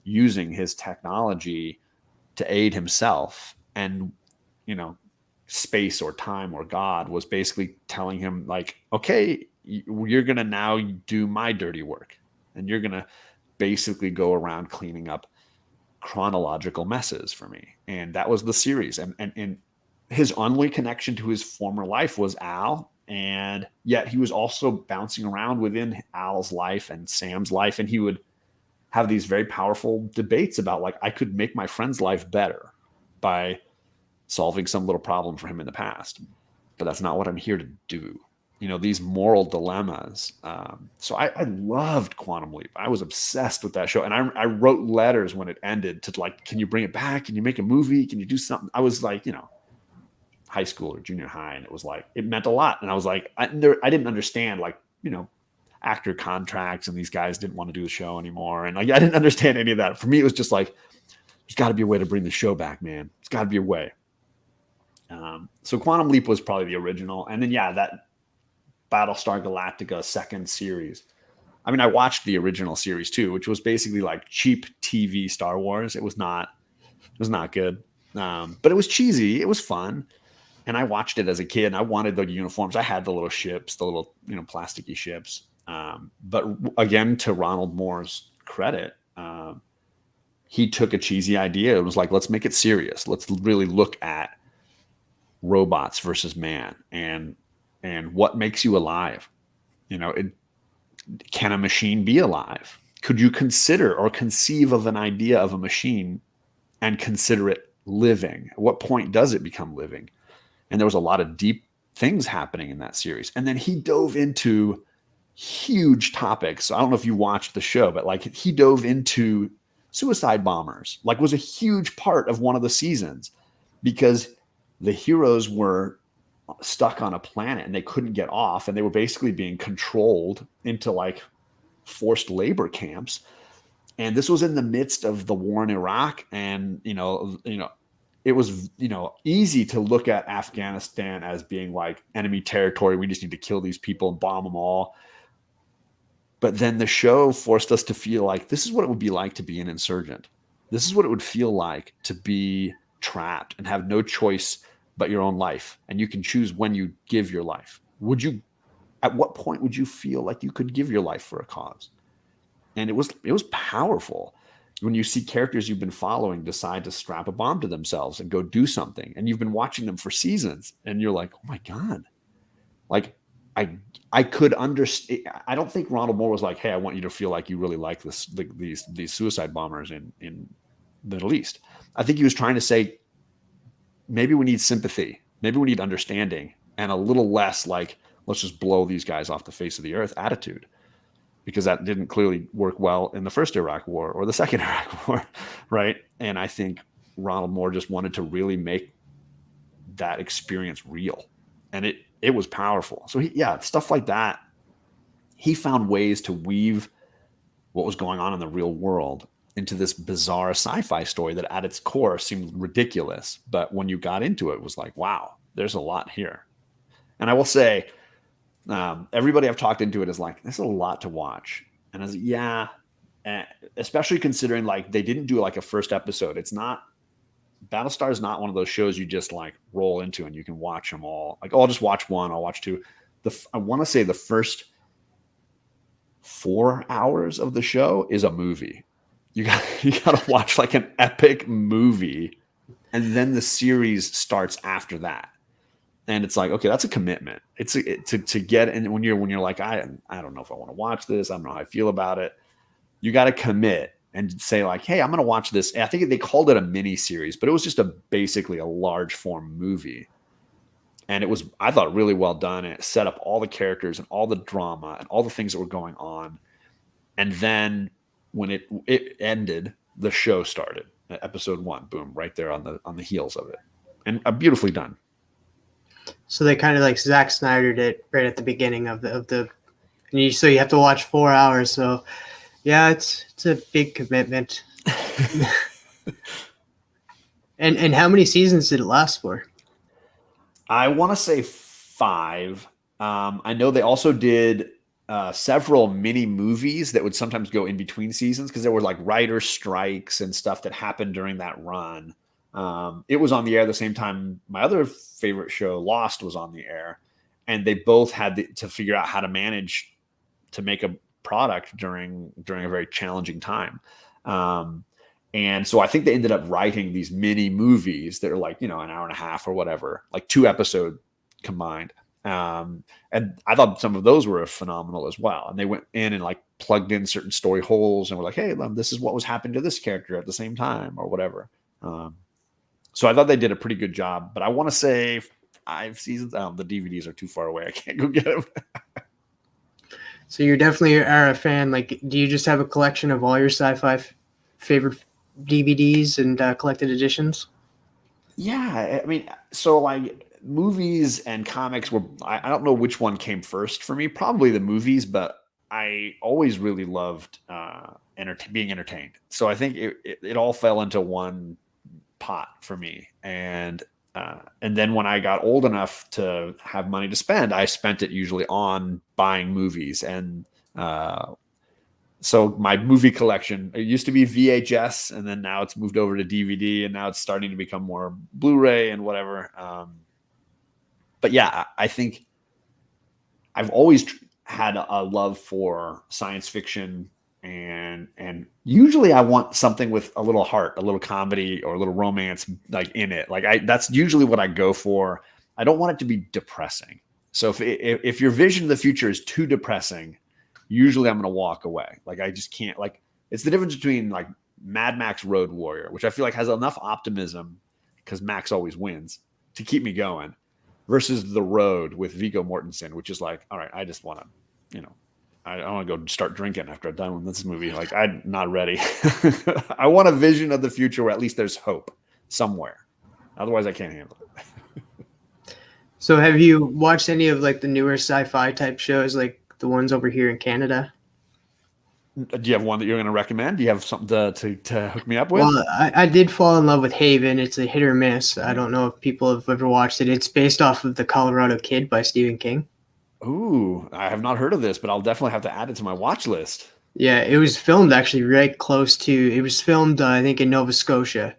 using his technology to aid himself. And, space or time or God was basically telling him like, okay, you're going to now do my dirty work. And you're going to basically go around cleaning up chronological messes for me. And that was the series. And his only connection to his former life was Al. And yet he was also bouncing around within Al's life and Sam's life. And he would have these very powerful debates about like, I could make my friend's life better by solving some little problem for him in the past, but that's not what I'm here to do. These moral dilemmas. So I loved Quantum Leap. I was obsessed with that show. And I wrote letters when it ended to like, can you bring it back? Can you make a movie? Can you do something? I was like, high school or junior high, and it was like it meant a lot. And I was like, I didn't understand, like, actor contracts, and these guys didn't want to do the show anymore, and like I didn't understand any of that. For me, it was just like, there's got to be a way to bring the show back, man. There's got to be a way. So Quantum Leap was probably the original, and then that Battlestar Galactica second series. I mean, I watched the original series too, which was basically like cheap TV Star Wars. It was not good, but it was cheesy. It was fun, and I watched it as a kid. And I wanted the uniforms. I had the little ships, the little plasticky ships. But again, to Ronald Moore's credit, he took a cheesy idea. It was like, let's make it serious. Let's really look at robots versus man, and what makes you alive. Can a machine be alive? Could you consider or conceive of an idea of a machine and consider it living? At what point does it become living? And there was a lot of deep things happening in that series. And then he dove into huge topics. So I don't know if you watched the show, but like he dove into suicide bombers, like was a huge part of one of the seasons, because the heroes were stuck on a planet and they couldn't get off, and they were basically being controlled into like forced labor camps. And this was in the midst of the war in Iraq, and it was easy to look at Afghanistan as being like enemy territory. We just need to kill these people and bomb them all. But then the show forced us to feel like this is what it would be like to be an insurgent. This is what it would feel like to be trapped and have no choice but your own life. And you can choose when you give your life. At what point would you feel like you could give your life for a cause? And it was powerful when you see characters you've been following decide to strap a bomb to themselves and go do something. And you've been watching them for seasons, and you're like, oh my God. Like I could understand. I don't think Ronald Moore was like, hey, I want you to feel like you really like these suicide bombers in the Middle East. I think he was trying to say, maybe we need sympathy. Maybe we need understanding, and a little less like, let's just blow these guys off the face of the earth attitude, because that didn't clearly work well in the first Iraq war or the second Iraq war. Right. And I think Ronald Moore just wanted to really make that experience real, and it was powerful. So stuff like that. He found ways to weave what was going on in the real world into this bizarre sci-fi story that at its core seemed ridiculous. But when you got into it, it was like, wow, there's a lot here. And I will say, everybody I've talked into it is like, there's a lot to watch. And I was like, especially considering like they didn't do like a first episode. Battlestar is not one of those shows you just like roll into and you can watch them all. Like, I'll just watch one, I'll watch two. I want to say the first 4 hours of the show is a movie. You got to watch like an epic movie, and then the series starts after that. And it's like, okay, that's a commitment. It's to get, and when you're like, I don't know if I want to watch this. I don't know how I feel about it. You got to commit and say like, hey, I'm going to watch this. And I think they called it a mini series, but it was just basically a large form movie. And it was, I thought, really well done. And it set up all the characters and all the drama and all the things that were going on. And then when it ended, the show started. Episode 1, boom, right there on the heels of it, and beautifully done. So they kind of like Zack Snydered it right at the beginning of the so you have to watch 4 hours. So yeah, it's a big commitment. And how many seasons did it last for? I want to say 5. I know they also did several mini movies that would sometimes go in between seasons, because there were like writer strikes and stuff that happened during that run. It was on the air at the same time my other favorite show, Lost, was on the air, and they both had to figure out how to manage to make a product during a very challenging time. And so I think they ended up writing these mini movies that are like, an hour and a half or whatever, like 2 episodes combined. And I thought some of those were phenomenal as well. And they went in and like plugged in certain story holes and were like, hey, this is what was happening to this character at the same time or whatever. So I thought they did a pretty good job, but I want to say 5 seasons. The DVDs are too far away. I can't go get them. So you're definitely are a fan. Like, do you just have a collection of all your sci-fi favorite DVDs and collected editions? Yeah. I mean, so like movies and comics were, I don't know which one came first for me, probably the movies, but I always really loved being entertained. So I think it all fell into one pot for me. And then when I got old enough to have money to spend, I spent it usually on buying movies. And so my movie collection, it used to be VHS, and then now it's moved over to DVD, and now it's starting to become more Blu-ray and whatever. But yeah, I think I've always had a love for science fiction, and usually I want something with a little heart, a little comedy or a little romance like in it. Like that's usually what I go for. I don't want it to be depressing. So if your vision of the future is too depressing, usually I'm going to walk away. Like I just can't, like, it's the difference between like Mad Max Road Warrior, which I feel like has enough optimism because Max always wins to keep me going, versus The Road with Viggo Mortensen, which is like, all right, I just want to, I want to go start drinking after I'm done with this movie. Like, I'm not ready. I want a vision of the future where at least there's hope somewhere. Otherwise, I can't handle it. So have you watched any of like the newer sci-fi type shows, like the ones over here in Canada? Do you have one that you're going to recommend? Do you have something to hook me up with? Well, I did fall in love with Haven. It's a hit or miss. I don't know if people have ever watched it. It's based off of The Colorado Kid by Stephen King. Ooh, I have not heard of this, but I'll definitely have to add it to my watch list. Yeah, it was filmed actually right close to. It was filmed, I think, in Nova Scotia,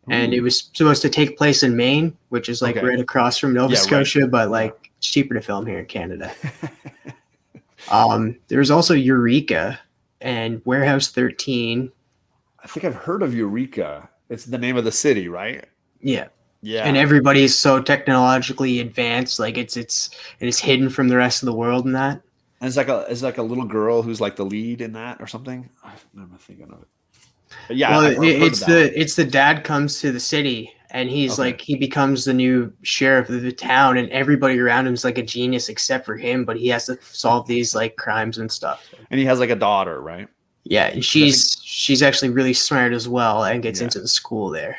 and it was supposed to take place in Maine, which is like right across from Nova Scotia, but like it's cheaper to film here in Canada. There's also Eureka and Warehouse 13. I think I've heard of Eureka. It's the name of the city, right? Yeah. Yeah. And everybody's so technologically advanced, like it's hidden from the rest of the world and that. And it's like a little girl who's like the lead in that or something. I'm thinking of it. But yeah, well, it's the dad comes to the city and he's like he becomes the new sheriff of the town, and everybody around him is like a genius except for him, but he has to solve these like crimes and stuff. And he has like a daughter, right? Yeah, and she's actually really smart as well and gets into the school there.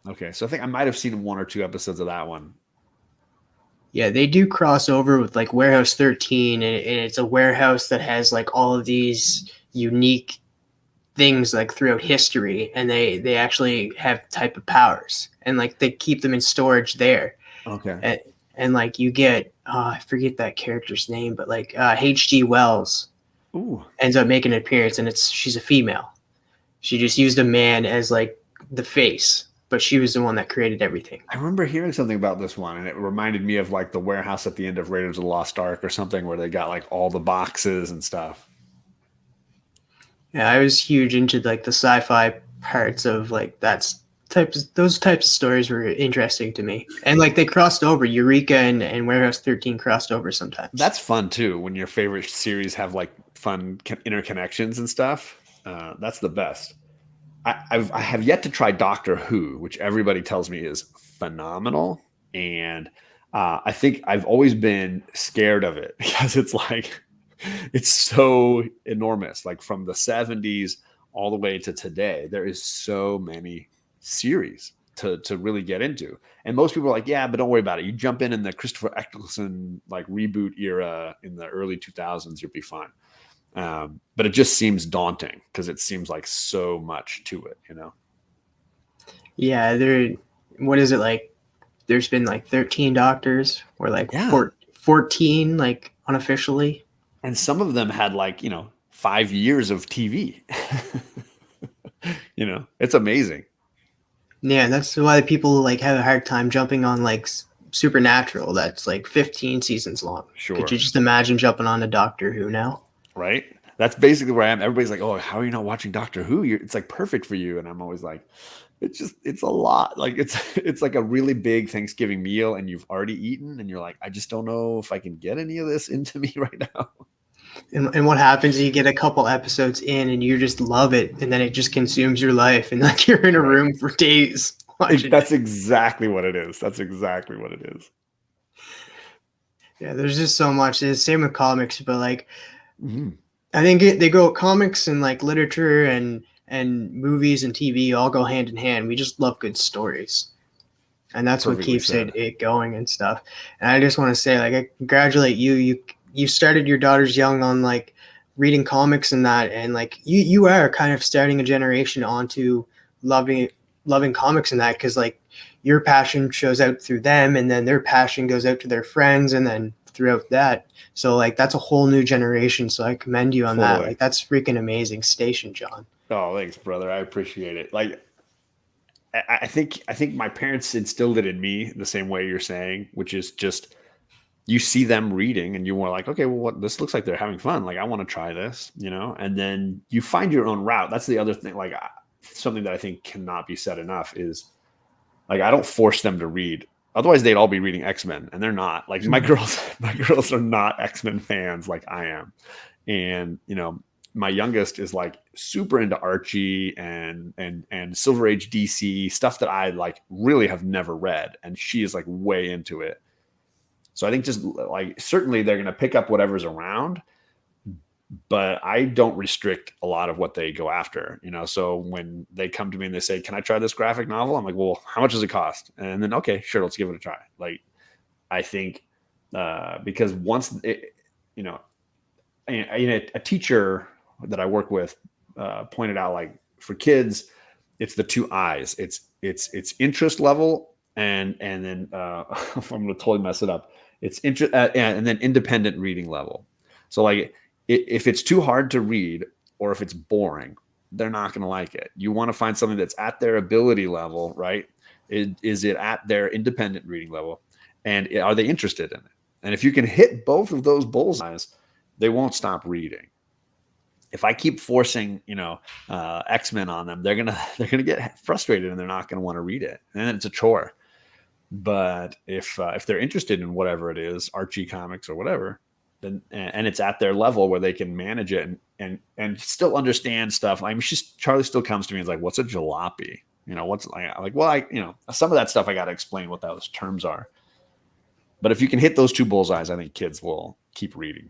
Okay, so I think I might have seen one or two episodes of that one. Yeah, they do cross over with like Warehouse 13, and it's a warehouse that has like all of these unique things like throughout history, and they actually have type of powers, and like they keep them in storage there. Okay. And like you get I forget that character's name, but like H.G. Wells ends up making an appearance, and she's a female. She just used a man as like the face, but she was the one that created everything. I remember hearing something about this one, and it reminded me of like the warehouse at the end of Raiders of the Lost Ark or something, where they got like all the boxes and stuff. Yeah, I was huge into like the sci-fi parts of like those types of stories were interesting to me. And like they crossed over. Eureka and Warehouse 13 crossed over sometimes. That's fun too, when your favorite series have like fun interconnections and stuff. That's the best. I have yet to try Doctor Who, which everybody tells me is phenomenal. And I think I've always been scared of it because it's like, it's so enormous. Like from the 70s all the way to today, there is so many series to really get into. And most people are like, yeah, but don't worry about it. You jump in the Christopher Eccleston like reboot era in the early 2000s, you'll be fine. But it just seems daunting because it seems like so much to it, Yeah, what is it like? There's been like 13 doctors, or like 14 like unofficially. And some of them had like, 5 years of TV. It's amazing. Yeah, that's why people like have a hard time jumping on like Supernatural. That's like 15 seasons long. Sure. Could you just imagine jumping on a Doctor Who now? Right? That's basically where I am. Everybody's like, oh, how are you not watching Doctor Who? It's like perfect for you. And I'm always like, it's a lot. Like it's like a really big Thanksgiving meal and you've already eaten and you're like, I just don't know if I can get any of this into me right now. And what happens is you get a couple episodes in and you just love it, and then it just consumes your life, and like you're in a room for days. That's exactly what it is. That's exactly what it is. Yeah, there's just so much. It's the same with comics, but like I think they go comics and like literature and movies and TV all go hand in hand. We just love good stories. and that's what Perfectly keeps said. it going and stuff. And I just want to say, like, I congratulate you started your daughters young on like reading comics and that, and like you are kind of starting a generation onto loving comics and that, because like your passion shows out through them, and then their passion goes out to their friends, and then throughout that. So like that's a whole new generation, so I commend you on that. Totally. Like that's freaking amazing station, John. Oh, thanks, brother. I appreciate it. Like, I think my parents instilled it in me the same way you're saying, which is just you see them reading and you were like, okay, well, what this looks like they're having fun. Like, I want to try this, and then you find your own route. That's the other thing. Like, something that I think cannot be said enough is like, I don't force them to read. Otherwise, they'd all be reading X-Men, and they're not. Like, my girls are not X-Men fans like I am, and my youngest is like super into Archie and Silver Age DC stuff that I like really have never read, and she is like way into it. So I think just like certainly they're going to pick up whatever's around, but I don't restrict a lot of what they go after, So when they come to me and they say, "Can I try this graphic novel?" I'm like, "Well, how much does it cost?" And then, okay, sure, let's give it a try. Like, I think because once it, a teacher that I work with pointed out, like, for kids, it's the two eyes. It's interest level and then I'm going to totally mess it up. It's interest and then independent reading level. So like if it's too hard to read or if it's boring, they're not going to like it. You want to find something that's at their ability level, right? Is it at their independent reading level, and are they interested in it? And if you can hit both of those bullseyes, they won't stop reading. If I keep forcing, X-Men on them, they're gonna get frustrated and they're not gonna want to read it, and then it's a chore. But if they're interested in whatever it is, Archie comics or whatever, then and it's at their level where they can manage it and still understand stuff. I mean, Charlie still comes to me and is like, "What's a jalopy?" What's like? Well, some of that stuff I got to explain what those terms are. But if you can hit those two bullseyes, I think kids will keep reading.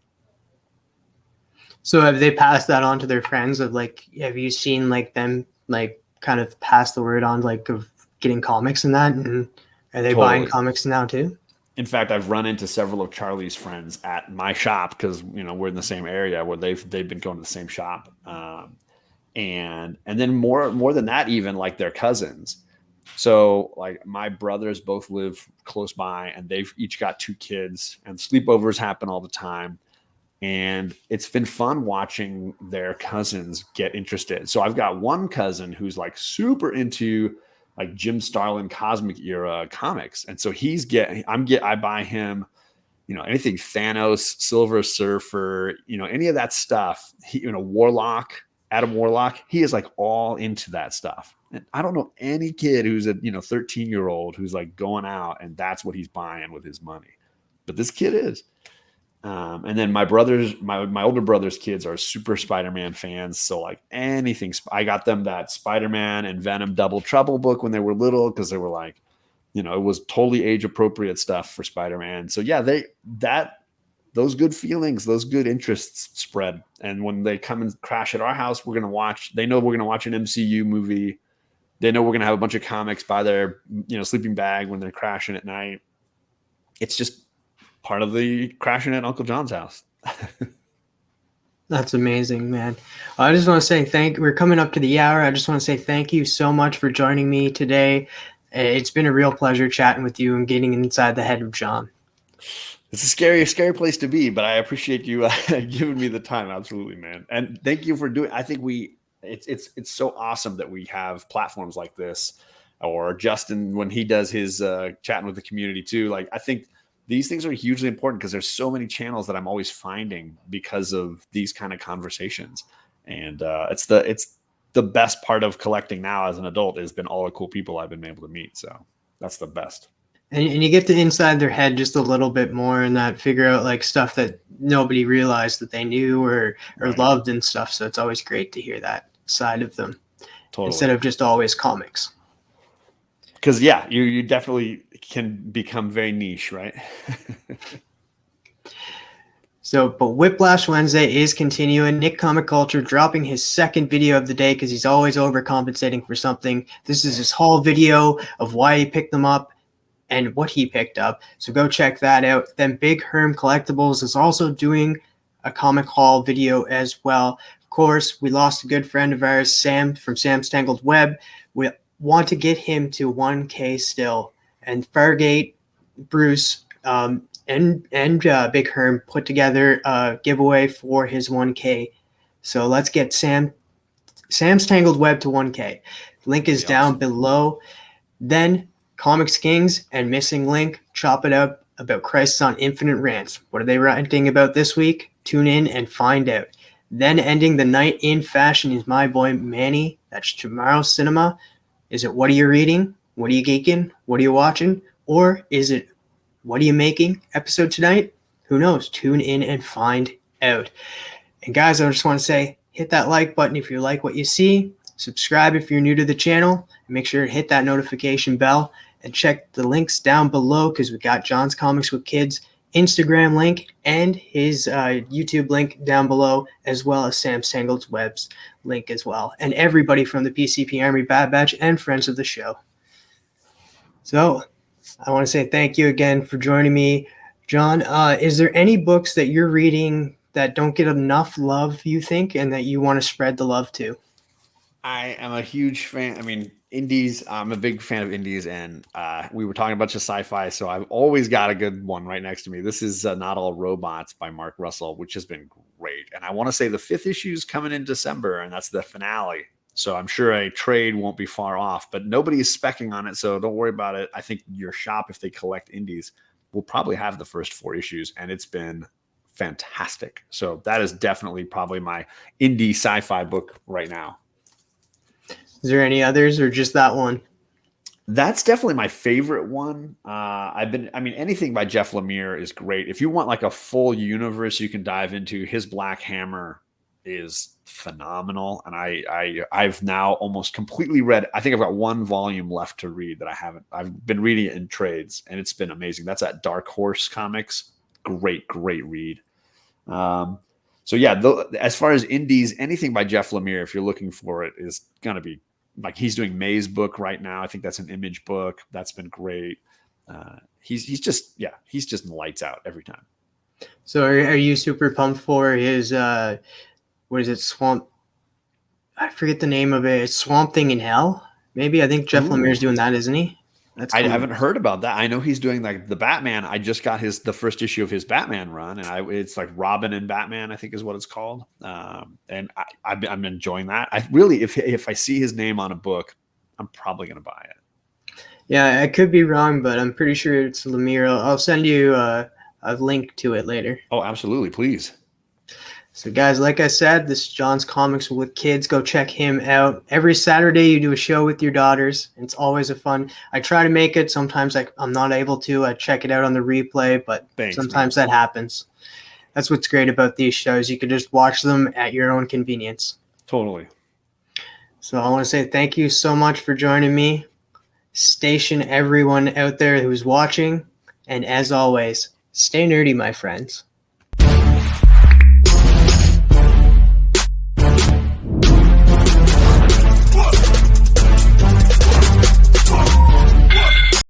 So have they passed that on to their friends? Of like, have you seen like them like kind of pass the word on like of getting comics and that? And are they buying Totally. comics now too? In fact, I've run into several of Charlie's friends at my shop because we're in the same area where they've been going to the same shop, and then more than that, even like their cousins. So like my brothers both live close by, and they've each got 2 kids, and sleepovers happen all the time. And it's been fun watching their cousins get interested. So I've got one cousin who's like super into like Jim Starlin Cosmic era comics. And so I buy him, anything Thanos, Silver Surfer, any of that stuff. Warlock, Adam Warlock, he is like all into that stuff. And I don't know any kid who's a 13-year-old who's like going out and that's what he's buying with his money. But this kid is. And then my older brother's kids are super Spider-Man fans. So like anything, I got them that Spider-Man and Venom Double Trouble book when they were little, because they were like, it was totally age appropriate stuff for Spider-Man. So yeah, those good feelings, those good interests spread. And when they come and crash at our house, they know we're going to watch an MCU movie. They know we're going to have a bunch of comics by their, sleeping bag when they're crashing at night. It's just part of the crashing at Uncle John's house. That's amazing, man. I just want to say we're coming up to the hour. I just want to say thank you so much for joining me today. It's been a real pleasure chatting with you and getting inside the head of John. It's a scary place to be, but I appreciate you giving me the time. Absolutely, man. And thank you for doing, I think it's so awesome that we have platforms like this, or Justin, when he does his chatting with the community too. Like, I think these things are hugely important because there's so many channels that I'm always finding because of these kind of conversations. And it's the best part of collecting now as an adult has been all the cool people I've been able to meet. So that's the best. And you get to inside their head just a little bit more, and that figure out like stuff that nobody realized that they knew or Right. loved and stuff. So it's always great to hear that side of them, Totally. instead of just always comics. Because yeah, you definitely can become very niche, right? But Whiplash Wednesday is continuing. Nick Comic Culture dropping his second video of the day because he's always overcompensating for something. This is his haul video of why he picked them up. and what he picked up. So go check that out. Then Big Herm Collectibles is also doing a comic haul video as well. Of course, we lost a good friend of ours, Sam from Sam's Tangled Web. We want to get him to 1K still. And Fargate, Bruce, and Big Herm put together a giveaway for his 1K. So let's get Sam's Tangled Web to 1K. Link is down below. Then Comics Kings and Missing Link chop it up about Crisis on Infinite Rants. What are they ranting about this week? Tune in and find out. Then ending the night in fashion is my boy Manny. That's tomorrow's cinema. Is it what are you reading? What are you geeking? What are you watching? Or is it what are you making episode tonight? Who knows? Tune in and find out. And guys, I just want to say, hit that like button if you like what you see. Subscribe if you're new to the channel. And make sure to hit that notification bell. And check the links down below because we got John's Comics with Kids Instagram link and his YouTube link down below, as well as Sam Tangled Web's link as well. And everybody from the PCP Army Bad Batch and friends of the show. So I want to say thank you again for joining me. John, is there any books that you're reading that don't get enough love, you think, and that you want to spread the love to? I am a huge fan. I mean, indies, I'm a big fan of indies, and we were talking a bunch of sci-fi, so I've always got a good one right next to me. This is Not All Robots by Mark Russell, which has been great. And I want to say the 5th issue is coming in December, and that's the finale. So I'm sure a trade won't be far off, but nobody is specking on it, so don't worry about it. I think your shop, if they collect indies, will probably have the first 4 issues, and it's been fantastic. So that is definitely probably my indie sci-fi book right now. Is there any others or just that one? That's definitely my favorite one. Anything by Jeff Lemire is great. If you want like a full universe you can dive into, his Black Hammer is phenomenal. And I've now almost completely read. I think I've got 1 volume left to read that I haven't. I've been reading it in trades, and it's been amazing. That's at Dark Horse Comics. Great read. So yeah, as far as indies, anything by Jeff Lemire, if you're looking for it, is going to be like he's doing May's book right now. I think that's an Image book. That's been great. He's just lights out every time. So are you super pumped for his what is it, Swamp? I forget the name of it. It's Swamp Thing in Hell. Maybe I think Jeff Lemire's doing that, isn't he? That's cool. I haven't heard about that. I know he's doing like the Batman. I just got the first issue of his Batman run, and it's like Robin and Batman, I think is what it's called. And I'm enjoying that. I really, if I see his name on a book, I'm probably going to buy it. Yeah, I could be wrong, but I'm pretty sure it's Lemire. I'll send you a link to it later. Oh, absolutely, please. So guys, like I said, this is John's Comics with Kids. Go check him out. Every Saturday you do a show with your daughters. It's always a fun. I try to make it. Sometimes I'm not able to. I check it out on the replay, but sometimes that happens. That's what's great about these shows. You can just watch them at your own convenience. Totally. So I want to say thank you so much for joining me. Station everyone out there who's watching. And as always, stay nerdy, my friends.